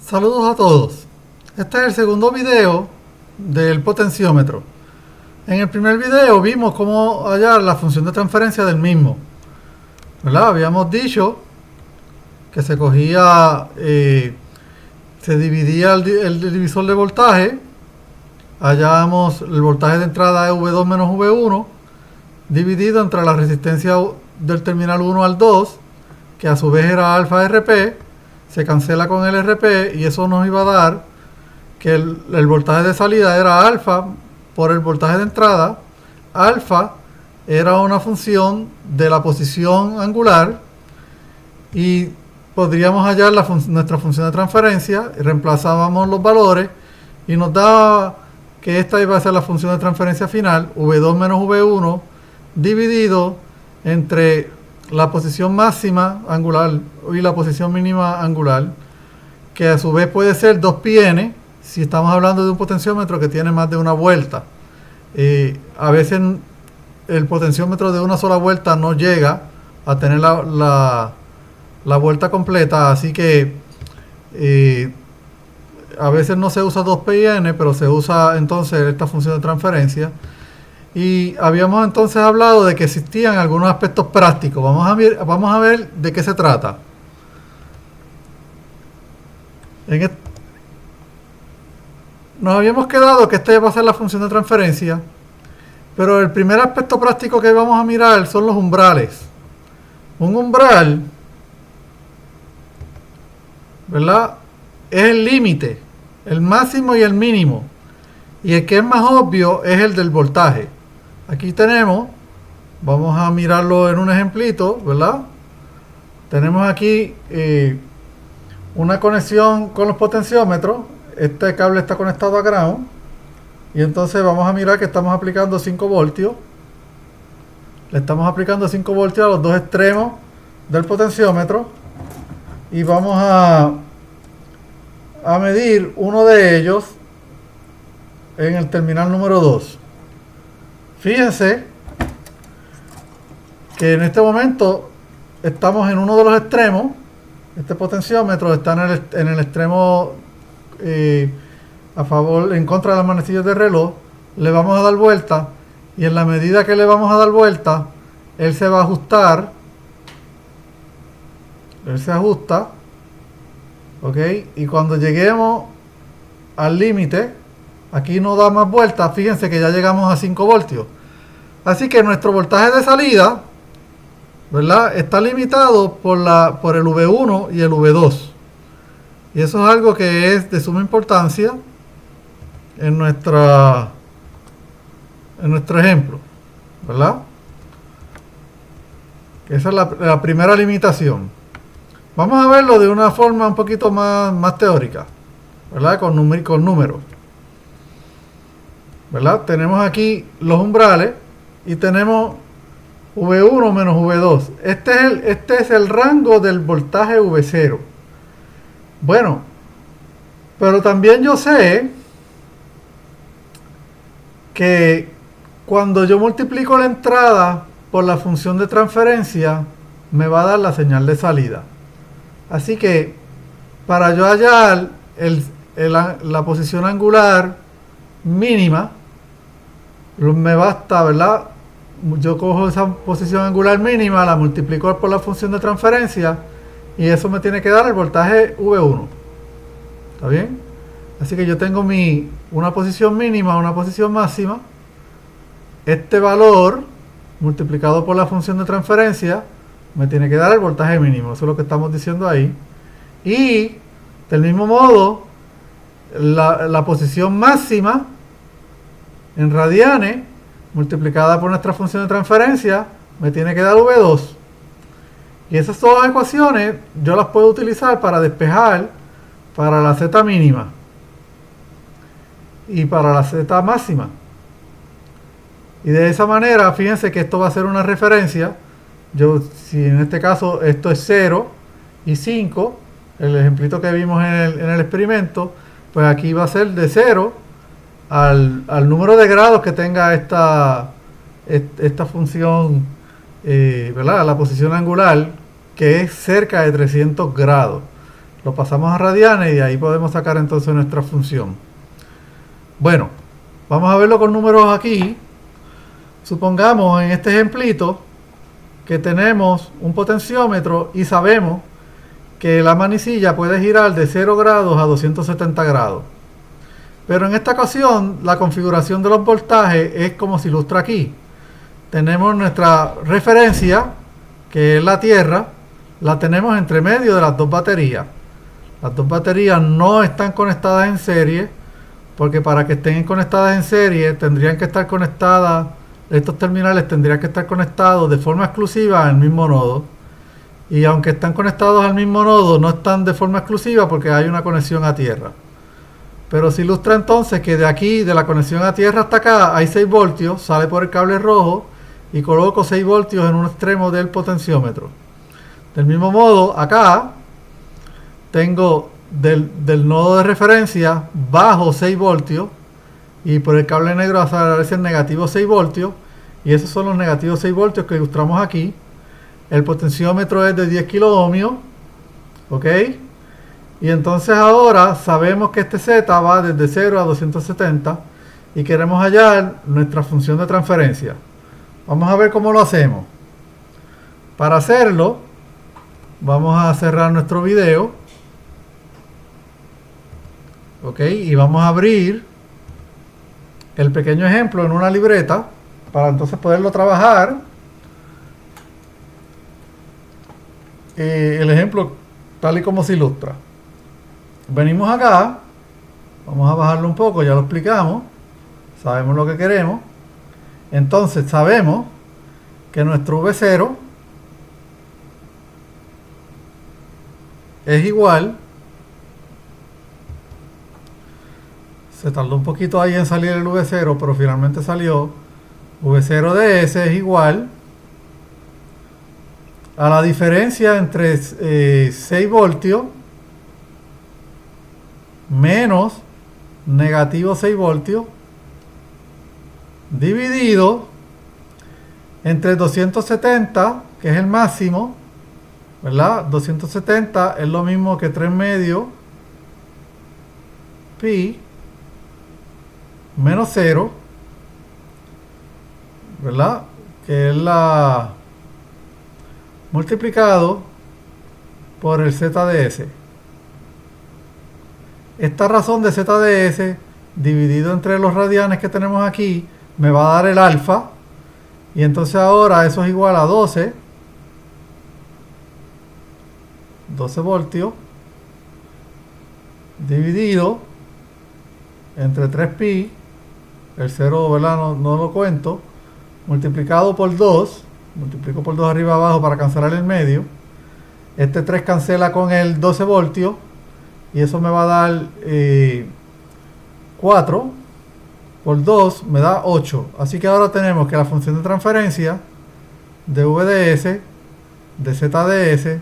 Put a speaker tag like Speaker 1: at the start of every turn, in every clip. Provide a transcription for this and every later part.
Speaker 1: Saludos a todos. Este es el segundo video del potenciómetro. En el primer video vimos cómo hallar la función de transferencia del mismo, ¿verdad? Habíamos dicho que se cogía, se dividía el divisor de voltaje, hallábamos el voltaje de entrada V2 menos V1 dividido entre la resistencia del terminal 1 al 2, que a su vez era alfa RP, se cancela con el RP y eso nos iba a dar que el voltaje de salida era alfa por el voltaje de entrada. Alfa era una función de la posición angular y podríamos hallar nuestra función de transferencia y reemplazábamos los valores y nos daba que esta iba a ser la función de transferencia final, V2 menos V1 dividido entre la posición máxima angular y la posición mínima angular, que a su vez puede ser 2πn si estamos hablando de un potenciómetro que tiene más de una vuelta. A veces el potenciómetro de una sola vuelta no llega a tener la vuelta completa, así que a veces no se usa 2πn, pero se usa entonces esta función de transferencia. Y habíamos entonces hablado de que existían algunos aspectos prácticos. Vamos a ver de qué se trata. Nos habíamos quedado que esta iba a ser la función de transferencia, pero el primer aspecto práctico que vamos a mirar son los umbrales. Un umbral, ¿verdad?, es el límite, el máximo y el mínimo. Y el que es más obvio es el del voltaje. Aquí tenemos, vamos a mirarlo en un ejemplito, ¿verdad? Tenemos aquí una conexión con los potenciómetros. Este cable está conectado a ground. Y entonces vamos a mirar que estamos aplicando 5 voltios. Le estamos aplicando 5 voltios a los dos extremos del potenciómetro. Y vamos a medir uno de ellos en el terminal número 2. Fíjense que en este momento estamos en uno de los extremos. Este potenciómetro está en el extremo en contra de las manecillas del reloj. Le vamos a dar vuelta y en la medida que le vamos a dar vuelta, él se va a ajustar. Él se ajusta, ¿ok? Y cuando lleguemos al límite, aquí no da más vueltas. Fíjense que ya llegamos a 5 voltios. Así que nuestro voltaje de salida, ¿verdad?, está limitado por el V1 y el V2. Y eso es algo que es de suma importancia en nuestro ejemplo, ¿verdad? Esa es la primera limitación. Vamos a verlo de una forma un poquito más teórica, ¿verdad?, con números. ¿Verdad? Tenemos aquí los umbrales y tenemos V1 menos V2. Este es el rango del voltaje V0. Bueno, pero también yo sé que cuando yo multiplico la entrada por la función de transferencia, me va a dar la señal de salida. Así que para yo hallar la posición angular mínima, me basta, ¿verdad? Yo cojo esa posición angular mínima, la multiplico por la función de transferencia y eso me tiene que dar el voltaje V1. ¿Está bien? Así que yo tengo una posición mínima, una posición máxima. Este valor multiplicado por la función de transferencia me tiene que dar el voltaje mínimo. Eso es lo que estamos diciendo ahí. Y del mismo modo, la posición máxima en radianes multiplicada por nuestra función de transferencia me tiene que dar V2. Y esas dos ecuaciones yo las puedo utilizar para despejar para la Z mínima y para la Z máxima. Y de esa manera, fíjense que esto va a ser una referencia. Si en este caso esto es 0 y 5, el ejemplito que vimos en el experimento, pues aquí va a ser de 0 al número de grados que tenga esta función, ¿verdad?, la posición angular, que es cerca de 300 grados. lo pasamos a radianes y de ahí podemos sacar entonces nuestra función. Bueno, vamos a verlo con números aquí. Supongamos en este ejemplito que tenemos un potenciómetro y sabemos que la manecilla puede girar de 0 grados a 270 grados. Pero en esta ocasión la configuración de los voltajes es como se ilustra aquí. Tenemos nuestra referencia, que es la Tierra, la tenemos entre medio de las dos baterías. Las dos baterías no están conectadas en serie, porque para que estén conectadas en serie tendrían que estar conectadas, estos terminales tendrían que estar conectados de forma exclusiva al mismo nodo. Y aunque están conectados al mismo nodo, no están de forma exclusiva porque hay una conexión a tierra. Pero se ilustra entonces que de aquí, de la conexión a tierra hasta acá, hay 6 voltios, sale por el cable rojo y coloco 6 voltios en un extremo del potenciómetro. Del mismo modo, acá tengo del nodo de referencia bajo 6 voltios y por el cable negro aparece el negativo 6 voltios y esos son los negativos 6 voltios que ilustramos aquí. El potenciómetro es de 10 kilo ohmios, ¿ok? Y entonces ahora sabemos que este Z va desde 0 a 270 y queremos hallar nuestra función de transferencia. Vamos a ver cómo lo hacemos. Para hacerlo, vamos a cerrar nuestro video, ¿ok? Y vamos a abrir el pequeño ejemplo en una libreta para entonces poderlo trabajar. El ejemplo tal y como se ilustra. Venimos acá, vamos a bajarlo un poco, ya lo explicamos, sabemos lo que queremos. Entonces sabemos que nuestro V0 es igual, se tardó un poquito ahí en salir el V0, pero finalmente salió. V0 de S es igual a la diferencia entre 6 voltios menos negativo 6 voltios dividido entre 270, que es el máximo, ¿verdad? 270 es lo mismo que 3 medios pi menos 0, ¿verdad? Que es la multiplicado por el Z de S. Esta razón de Z de S dividido entre los radianes que tenemos aquí me va a dar el alfa, y entonces ahora eso es igual a 12 voltios dividido entre 3pi, el 0, ¿verdad? No lo cuento, multiplicado por 2, multiplico por 2 arriba abajo para cancelar el medio. Este 3 cancela con el 12 voltios y eso me va a dar 4 por 2 me da 8. Así que ahora tenemos que la función de transferencia de V de S de Z de S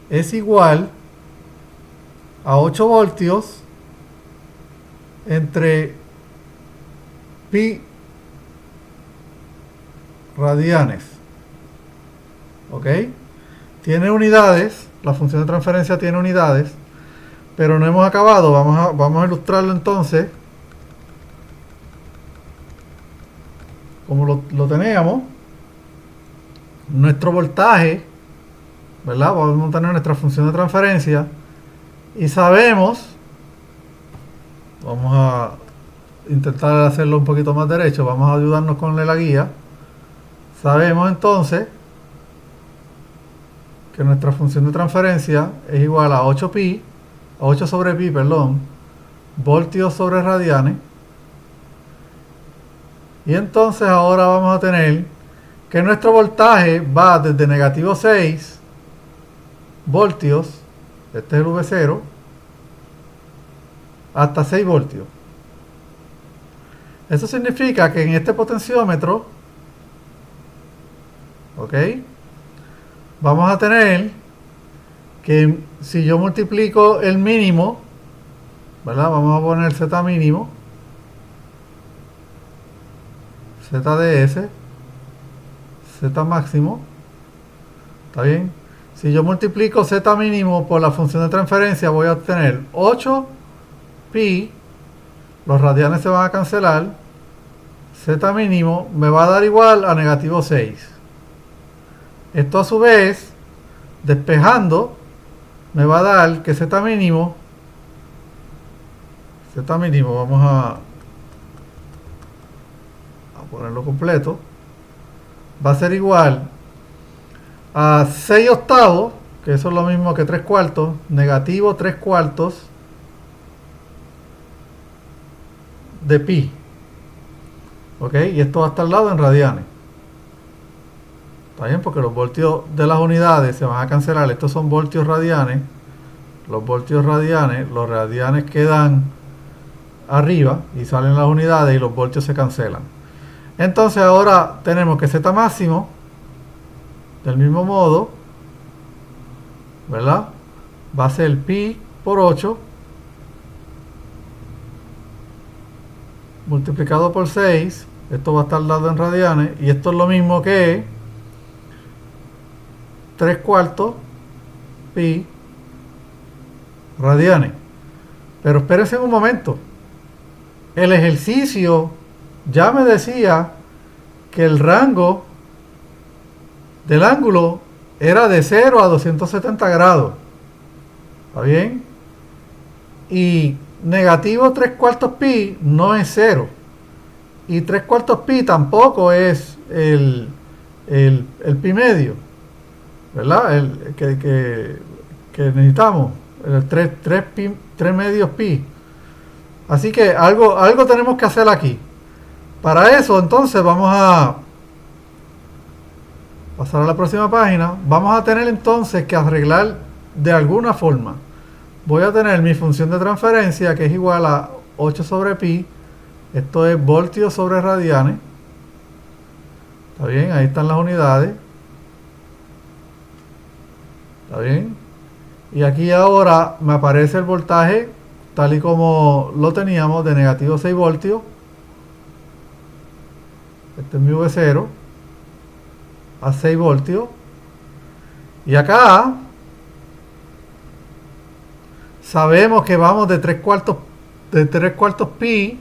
Speaker 1: es igual a 8 voltios entre pi radianes. ¿Ok? Tiene unidades, la función de transferencia tiene unidades, pero no hemos acabado. Vamos a ilustrarlo entonces como lo teníamos. Nuestro voltaje, ¿verdad? Vamos a tener nuestra función de transferencia y sabemos, vamos a intentar hacerlo un poquito más derecho, vamos a ayudarnos con la guía. Sabemos entonces que nuestra función de transferencia es igual a 8 sobre pi, perdón, voltios sobre radianes. Y entonces ahora vamos a tener que nuestro voltaje va desde negativo 6 voltios, este es el V0, hasta 6 voltios. Eso significa que en este potenciómetro, ¿ok?, vamos a tener que si yo multiplico el mínimo, ¿verdad? Vamos a poner Z mínimo, Z de S, Z máximo, ¿está bien? Si yo multiplico z mínimo por la función de transferencia, voy a obtener 8 pi, los radianes se van a cancelar, z mínimo me va a dar igual a negativo 6. Esto a su vez, despejando, me va a dar que z mínimo, vamos a ponerlo completo, va a ser igual a 6 octavos, que eso es lo mismo que 3 cuartos, negativo 3 cuartos de pi. ¿Ok? Y esto va a estar al lado en radianes. ¿Está bien? Porque los voltios de las unidades se van a cancelar. Estos son voltios radianes. Los voltios radianes, los radianes quedan arriba y salen las unidades y los voltios se cancelan. Entonces ahora tenemos que Z máximo, del mismo modo, ¿verdad? Va a ser pi por 8 multiplicado por 6. Esto va a estar dado en radianes. Y esto es lo mismo que 3 cuartos pi radianes. Pero espérense un momento. El ejercicio ya me decía que el rango del ángulo era de 0 a 270 grados. ¿Está bien? Y negativo 3 cuartos pi no es 0. Y 3 cuartos pi tampoco es el pi medio. ¿Verdad? El que necesitamos. El 3 medios pi. Así que algo tenemos que hacer aquí. Para eso, entonces, vamos a pasar a la próxima página. Vamos a tener entonces que arreglar de alguna forma. Voy a tener mi función de transferencia, que es igual a 8 sobre pi. Esto es voltios sobre radianes. ¿Está bien? Ahí están las unidades. ¿Está bien? Y aquí ahora me aparece el voltaje tal y como lo teníamos, de negativo 6 voltios. Este es mi V0 a 6 voltios. Y acá sabemos que vamos de 3 cuartos pi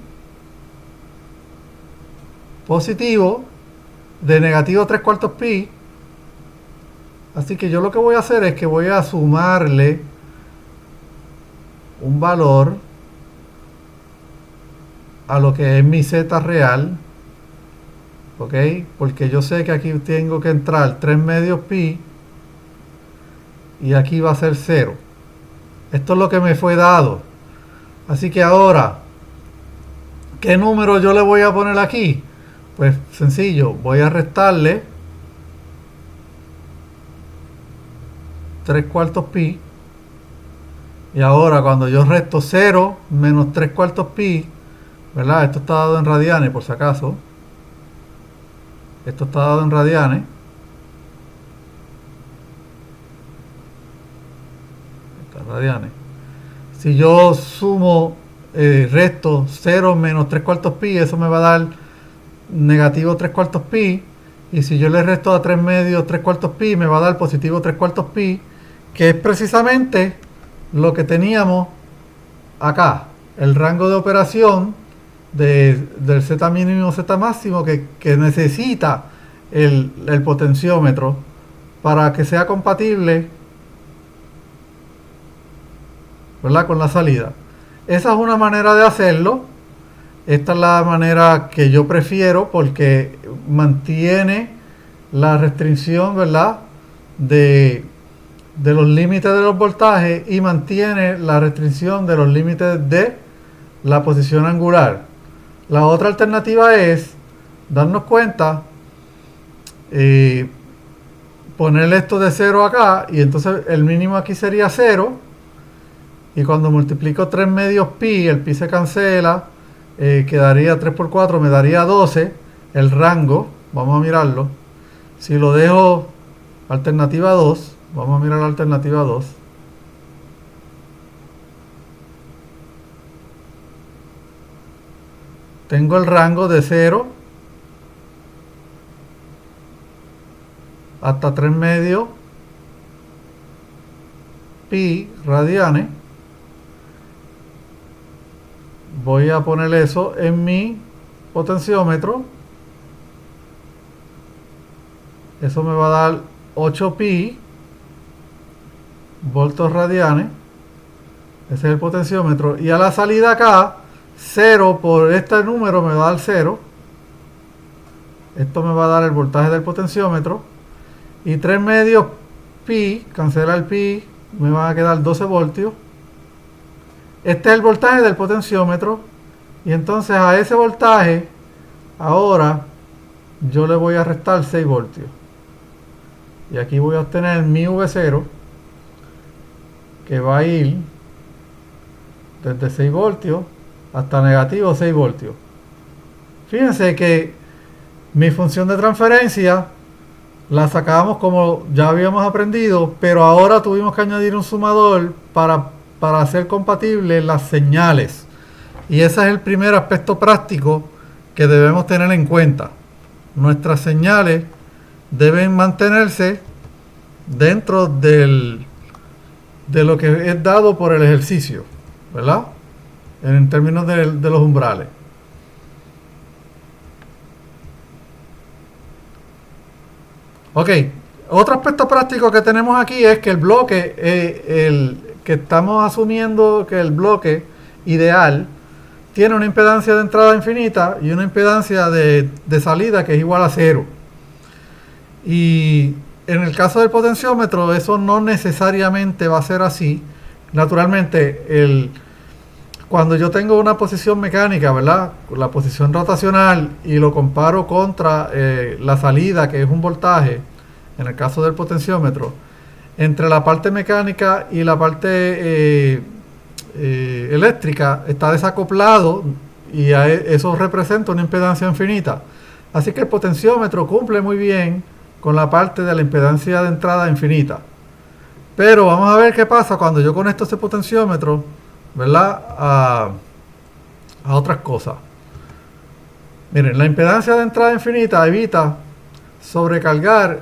Speaker 1: positivo, de negativo 3 cuartos pi. Así que yo lo que voy a hacer es que voy a sumarle un valor a lo que es mi z real. ¿Ok? Porque yo sé que aquí tengo que entrar 3 medios pi y aquí va a ser 0. Esto es lo que me fue dado. Así que ahora, ¿qué número yo le voy a poner aquí? Pues sencillo, voy a restarle 3 cuartos pi. Y ahora cuando yo resto 0 menos 3 cuartos pi, ¿verdad? Esto está dado en radianes por si acaso. Esto está dado en radianes. Radianes. Si yo sumo, resto 0 menos 3 cuartos pi, eso me va a dar negativo 3 cuartos pi. Y si yo le resto a 3 medios 3 cuartos pi, me va a dar positivo 3 cuartos pi, que es precisamente lo que teníamos acá. El rango de operación del Z mínimo Z máximo que necesita el potenciómetro para que sea compatible, ¿verdad?, con la salida. Esa es una manera de hacerlo. Esta es la manera que yo prefiero porque mantiene la restricción, ¿verdad?, de los límites de los voltajes y mantiene la restricción de los límites de la posición angular. La otra alternativa es darnos cuenta, ponerle esto de 0 acá y entonces el mínimo aquí sería 0. Y cuando multiplico 3 medios pi, el pi se cancela, quedaría 3 por 4, me daría 12. El rango, vamos a mirarlo. Si lo dejo alternativa 2, vamos a mirar la alternativa 2. Tengo el rango de 0 hasta 3 medios pi radianes. Voy a poner eso en mi potenciómetro. Eso me va a dar 8 pi voltios radianes. Ese es el potenciómetro. Y a la salida acá, 0 por este número me va a dar 0. Esto me va a dar el voltaje del potenciómetro. Y 3 medios pi, cancela el pi, me van a quedar 12 voltios. Este es el voltaje del potenciómetro. Y entonces a ese voltaje, ahora yo le voy a restar 6 voltios. Y aquí voy a obtener mi V0, que va a ir desde 6 voltios hasta negativo 6 voltios. Fíjense que mi función de transferencia la sacamos como ya habíamos aprendido, pero ahora tuvimos que añadir un sumador para hacer compatibles las señales. Y ese es el primer aspecto práctico que debemos tener en cuenta. Nuestras señales deben mantenerse dentro de lo que es dado por el ejercicio, ¿verdad? En términos de los umbrales. Ok, otro aspecto práctico que tenemos aquí es que el bloque, que estamos asumiendo que el bloque ideal tiene una impedancia de entrada infinita y una impedancia de salida que es igual a 0. Y en el caso del potenciómetro eso no necesariamente va a ser así. Naturalmente, cuando yo tengo una posición mecánica, ¿verdad? La posición rotacional, y lo comparo contra la salida, que es un voltaje, en el caso del potenciómetro, entre la parte mecánica y la parte eléctrica está desacoplado, y eso representa una impedancia infinita. Así que el potenciómetro cumple muy bien con la parte de la impedancia de entrada infinita. Pero vamos a ver qué pasa cuando yo conecto ese potenciómetro, ¿verdad? A otras cosas. Miren, la impedancia de entrada infinita evita sobrecargar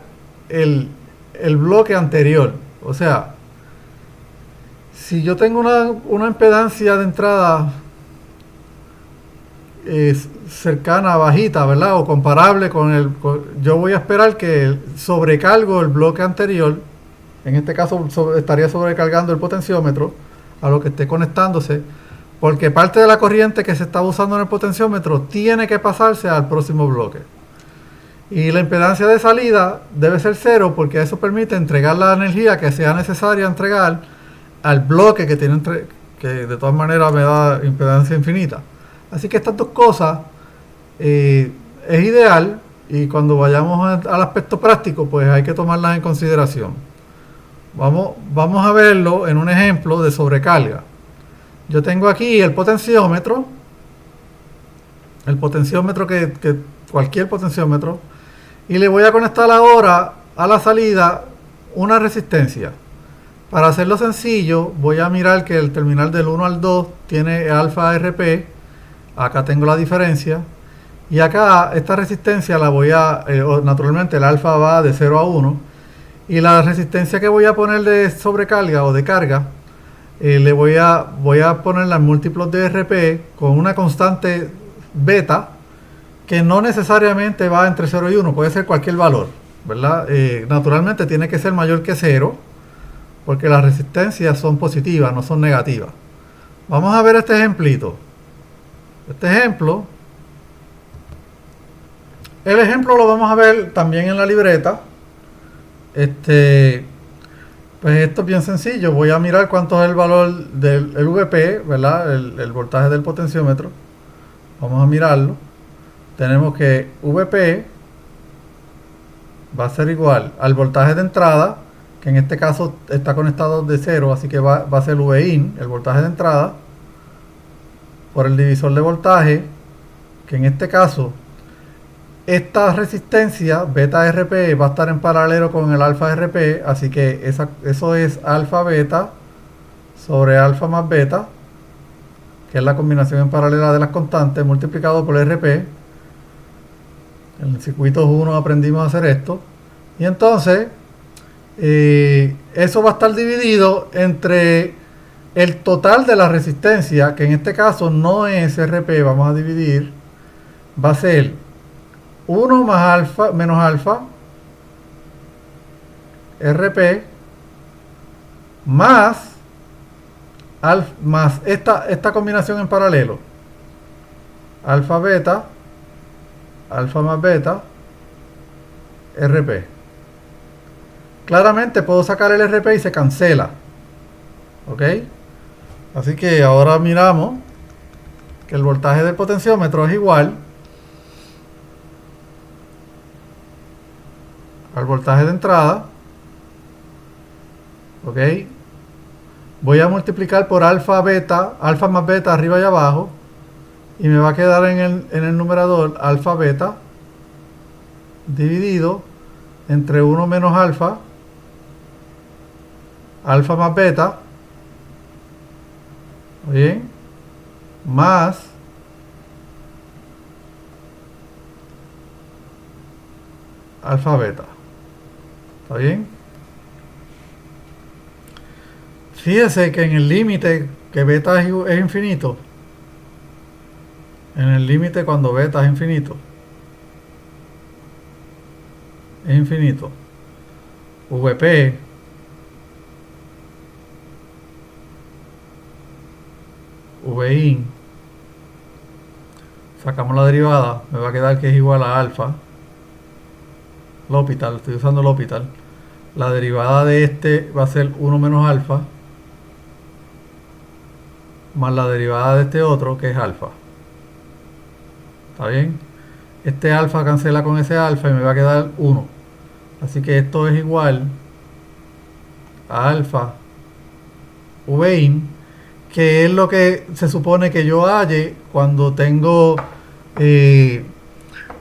Speaker 1: el bloque anterior. O sea, si yo tengo una impedancia de entrada cercana, bajita, ¿verdad? O comparable yo voy a esperar que sobrecargo el bloque anterior. En este caso estaría sobrecargando el potenciómetro a lo que esté conectándose, porque parte de la corriente que se está usando en el potenciómetro tiene que pasarse al próximo bloque. Y la impedancia de salida debe ser 0, porque eso permite entregar la energía que sea necesaria entregar al bloque que de todas maneras me da impedancia infinita. Así que estas dos cosas es ideal, y cuando vayamos al aspecto práctico pues hay que tomarlas en consideración. Vamos a verlo en un ejemplo de sobrecarga. Yo tengo aquí el potenciómetro que cualquier potenciómetro, y le voy a conectar ahora a la salida una resistencia. Para hacerlo sencillo, voy a mirar que el terminal del 1 al 2 tiene alfa RP. Acá tengo la diferencia, y acá esta resistencia la voy a naturalmente el alfa va de 0 a 1, y la resistencia que voy a poner de sobrecarga o de carga voy a ponerla en múltiplos de RP con una constante beta, que no necesariamente va entre 0 y 1, puede ser cualquier valor, ¿verdad? Naturalmente tiene que ser mayor que 0, porque las resistencias son positivas, no son negativas. Vamos a ver este ejemplito. Este ejemplo, el ejemplo lo vamos a ver también en la libreta. Pues esto es bien sencillo. Voy a mirar cuánto es el valor del VP, ¿verdad? El voltaje del potenciómetro. Vamos a mirarlo. Tenemos que VP va a ser igual al voltaje de entrada, que en este caso está conectado de 0, así que va a ser VIN, el voltaje de entrada, por el divisor de voltaje, que en este caso esta resistencia beta RP va a estar en paralelo con el alfa RP, así que eso es alfa beta sobre alfa más beta, que es la combinación en paralela de las constantes, multiplicado por RP. En el circuito 1 aprendimos a hacer esto. Y entonces eso va a estar dividido entre el total de la resistencia, que en este caso no es RP, vamos a dividir, va a ser 1 más alfa menos alfa, RP, más, más esta combinación en paralelo, alfa beta, alfa más beta, RP. Claramente puedo sacar el RP y se cancela. ¿Ok? Así que ahora miramos que el voltaje del potenciómetro es igual al voltaje de entrada. ¿Ok? Voy a multiplicar por alfa beta, alfa más beta arriba y abajo, y me va a quedar en el numerador alfa beta dividido entre 1 menos alfa, alfa más beta, bien, más alfa beta. ¿Está bien? Fíjese que en el límite que beta es infinito, en el límite cuando beta es infinito, VP Vin, sacamos la derivada, me va a quedar que es igual a alfa, L'Hopital, estoy usando L'Hopital, la derivada de este va a ser 1 menos alfa, más la derivada de este otro que es alfa. ¿Está bien? Este alfa cancela con ese alfa y me va a quedar 1. Así que esto es igual a alfa Vin, que es lo que se supone que yo halle cuando tengo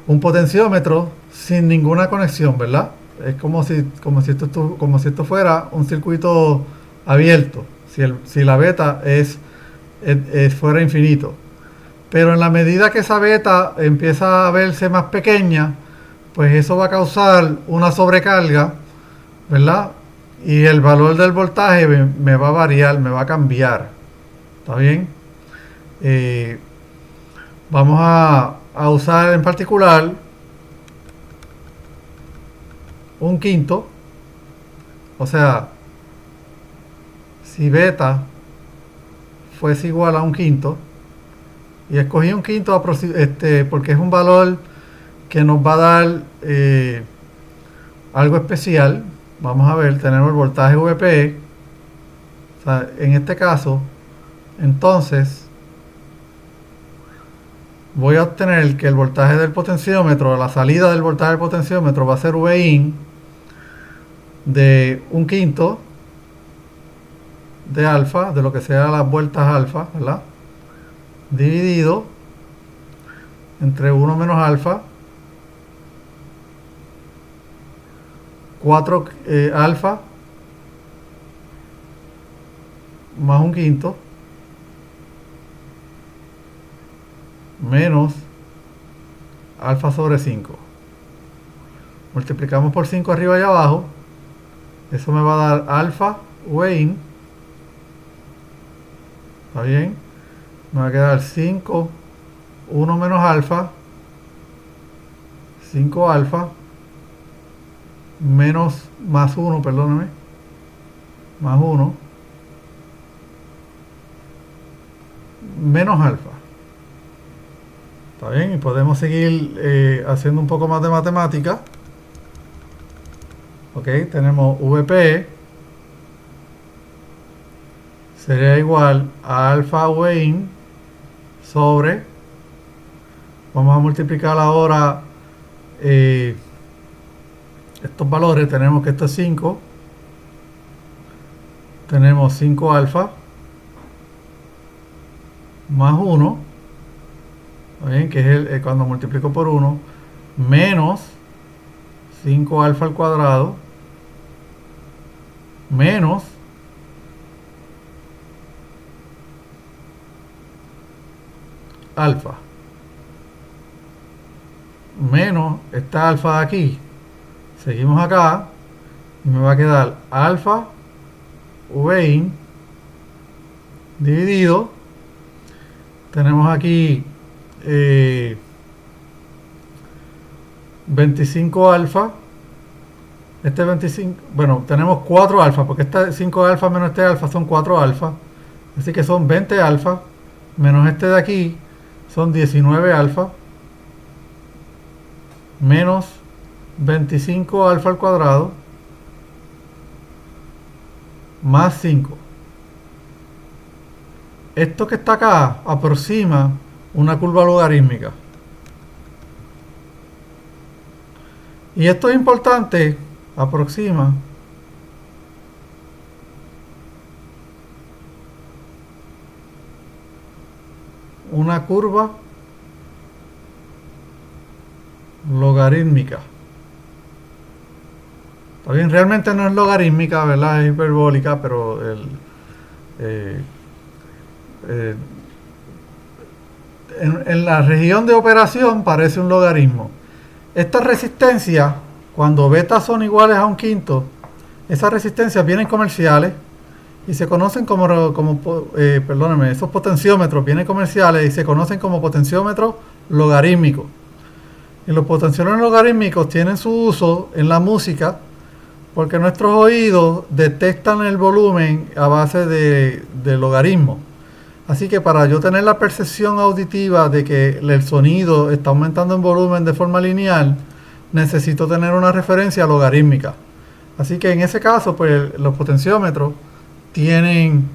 Speaker 1: un potenciómetro sin ninguna conexión, ¿verdad? Es como si esto fuera un circuito abierto, si la beta fuera infinito. Pero en la medida que esa beta empieza a verse más pequeña, pues eso va a causar una sobrecarga, ¿verdad? Y el valor del voltaje me va a variar, me va a cambiar. ¿Está bien? Vamos a usar en particular un quinto. O sea, si beta fuese igual a un quinto, y escogí un quinto porque es un valor que nos va a dar algo especial. Vamos a ver, tenemos el voltaje VP. O sea, en este caso, entonces voy a obtener que el voltaje del potenciómetro, la salida del voltaje del potenciómetro va a ser Vin de un quinto de alfa, de lo que sea las vueltas alfa, ¿verdad? Dividido entre 1 menos alfa, 4 alfa más un quinto menos alfa sobre 5. Multiplicamos por 5 arriba y abajo, eso me va a dar alfa Vin. ¿Está bien? Me va a quedar 5, 1 menos alfa, 5 alfa, menos, más 1, perdóname, más 1, menos alfa. ¿Está bien? Y podemos seguir haciendo un poco más de matemática. Ok, tenemos VP sería igual a alfa Vin sobre, vamos a multiplicar ahora estos valores. Tenemos que esto es 5, tenemos 5 alfa más 1, ¿bien? Que es cuando multiplico por 1, menos 5 alfa al cuadrado menos alfa menos esta alfa de aquí. Seguimos acá y me va a quedar alfa Vin dividido, tenemos aquí 25 alfa. Este 25, bueno, tenemos 4 alfa, porque este 5 alfa menos este alfa son 4 alfa. Así que son 20 alfa, menos este de aquí, son 19 alfa, menos 25 alfa al cuadrado, más 5. Esto que está acá aproxima una curva logarítmica. Y esto es importante, aproxima una curva logarítmica. Está bien, realmente no es logarítmica, ¿verdad? Es hiperbólica, pero en la región de operación parece un logaritmo. Estas resistencias, cuando beta son iguales a un quinto, esas resistencias vienen comerciales y se conocen perdónenme, esos potenciómetros vienen comerciales y se conocen como potenciómetros logarítmicos. Y los potenciómetros logarítmicos tienen su uso en la música porque nuestros oídos detectan el volumen a base de logaritmos. Así que para yo tener la percepción auditiva de que el sonido está aumentando en volumen de forma lineal, necesito tener una referencia logarítmica. Así que en ese caso, pues los potenciómetros tienen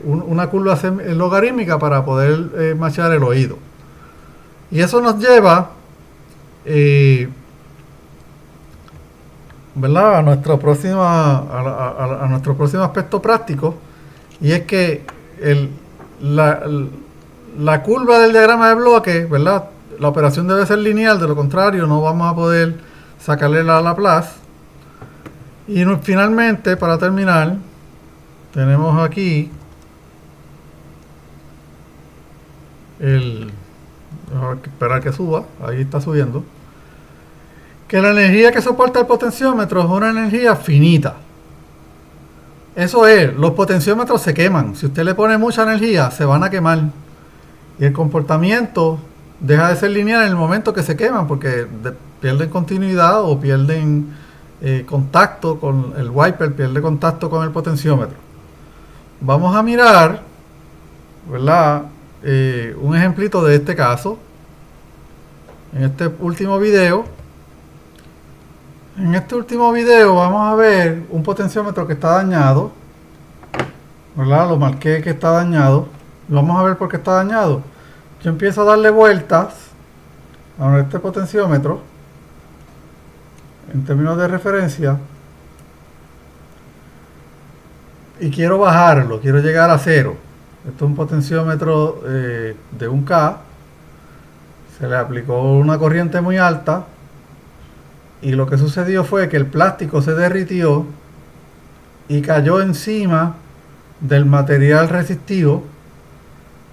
Speaker 1: una curva logarítmica para poder machear el oído. Y eso nos lleva a nuestro próximo aspecto práctico, y es que la curva del diagrama de bloque, ¿verdad? La operación debe ser lineal, de lo contrario no vamos a poder sacarle la Laplace. Y finalmente, para terminar, tenemos aquí esperar que suba, ahí está subiendo, que la energía que soporta el potenciómetro es una energía finita. Eso es, los potenciómetros se queman. Si usted le pone mucha energía, se van a quemar. Y el comportamiento deja de ser lineal en el momento que se queman, porque pierden continuidad o pierden contacto con el wiper, pierde contacto con el potenciómetro. Vamos a mirar, ¿verdad? Un ejemplito de este caso. En este último video. En este último video vamos a ver un potenciómetro que está dañado, ¿verdad? Lo marqué que está dañado. Vamos a ver por qué está dañado. Yo empiezo a darle vueltas a este potenciómetro en términos de referencia y quiero bajarlo, quiero llegar a 0. Esto es un potenciómetro de 1K. Se le aplicó una corriente muy alta. Y lo que sucedió fue que el plástico se derritió y cayó encima del material resistivo.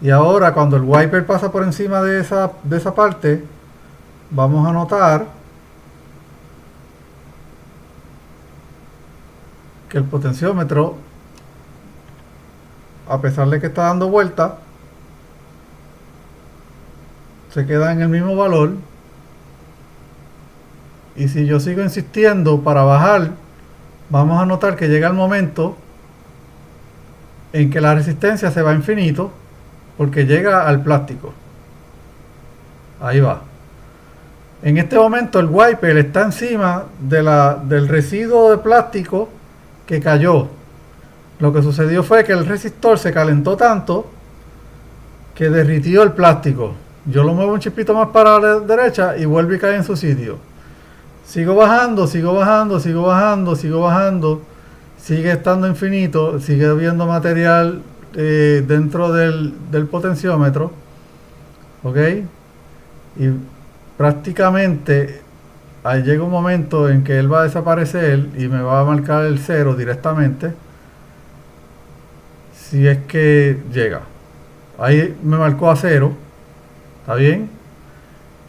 Speaker 1: Y ahora cuando el wiper pasa por encima de esa parte, vamos a notar que el potenciómetro, a pesar de que está dando vuelta, se queda en el mismo valor. Y si yo sigo insistiendo para bajar, vamos a notar que llega el momento en que la resistencia se va a infinito porque llega al plástico. Ahí va. En este momento el wiper está encima del residuo de plástico que cayó. Lo que sucedió fue que el resistor se calentó tanto que derritió el plástico. Yo lo muevo un chispito más para la derecha y vuelve y cae en su sitio. Sigo bajando, sigo bajando, sigo bajando, sigo bajando. Sigue estando infinito, sigue habiendo material dentro del potenciómetro. ¿Ok? Y prácticamente ahí llega un momento en que él va a desaparecer y me va a marcar el 0 directamente. Si es que llega. Ahí me marcó a 0. ¿Está bien?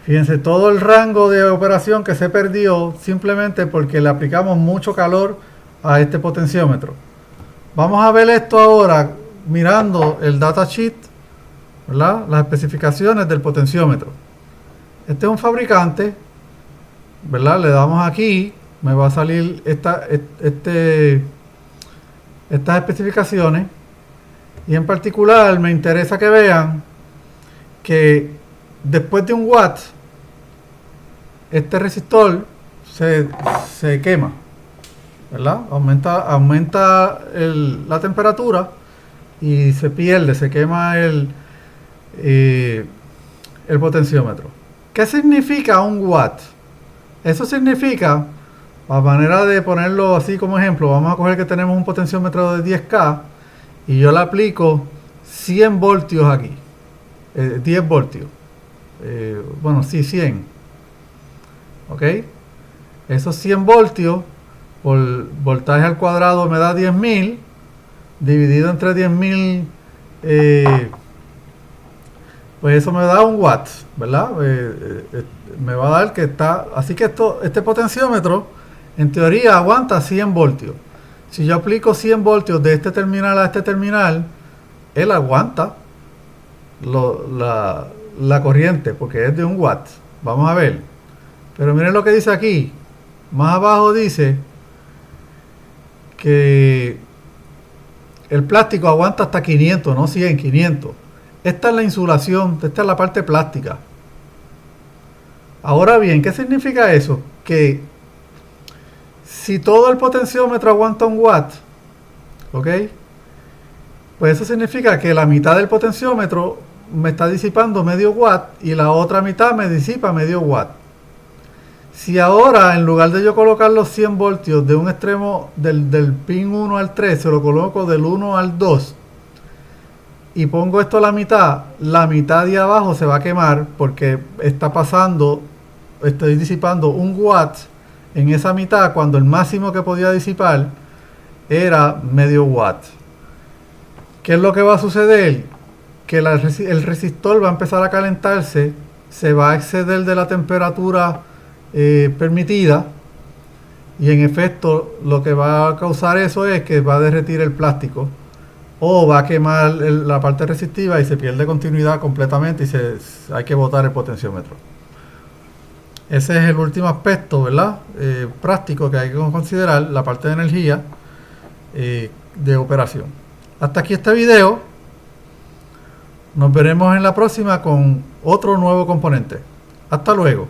Speaker 1: Fíjense todo el rango de operación que se perdió simplemente porque le aplicamos mucho calor a este potenciómetro. Vamos a ver esto ahora mirando el datasheet, ¿verdad? Las especificaciones del potenciómetro. Este es un fabricante, ¿verdad? Le damos aquí, me va a salir estas especificaciones, y en particular me interesa que vean que después de 1 watt este resistor se quema, ¿verdad? Aumenta la temperatura y se pierde, se quema el potenciómetro. ¿Qué significa 1 watt? Eso significa, a manera de ponerlo así como ejemplo, vamos a coger que tenemos un potenciómetro de 10K y yo le aplico 100 voltios aquí, 10 voltios, bueno, sí, 100, ¿ok? Esos 100 voltios por voltaje al cuadrado me da 10.000, dividido entre 10.000, pues eso me da 1 watt, ¿verdad? Me va a dar que está, así que este potenciómetro en teoría aguanta 100 voltios. Si yo aplico 100 voltios de este terminal a este terminal, él aguanta la corriente porque es de 1 watt. Vamos a ver. Pero miren lo que dice aquí. Más abajo dice que el plástico aguanta hasta 500, no 100, 500. Esta es la insulación, esta es la parte plástica. Ahora bien, ¿qué significa eso? Que si todo el potenciómetro aguanta 1 watt, ¿ok? Pues eso significa que la mitad del potenciómetro me está disipando medio watt y la otra mitad me disipa medio watt. Si ahora, en lugar de yo colocar los 100 voltios de un extremo del pin 1 al 3, se lo coloco del 1 al 2 y pongo esto a la mitad de abajo se va a quemar porque estoy disipando 1 watt en esa mitad cuando el máximo que podía disipar era medio watt. ¿Qué es lo que va a suceder? Que el resistor va a empezar a calentarse, se va a exceder de la temperatura permitida y en efecto lo que va a causar eso es que va a derretir el plástico o va a quemar la parte resistiva y se pierde continuidad completamente y hay que botar el potenciómetro. Ese es el último aspecto, ¿verdad? Práctico que hay que considerar, la parte de energía de operación. Hasta aquí este video. Nos veremos en la próxima con otro nuevo componente. Hasta luego.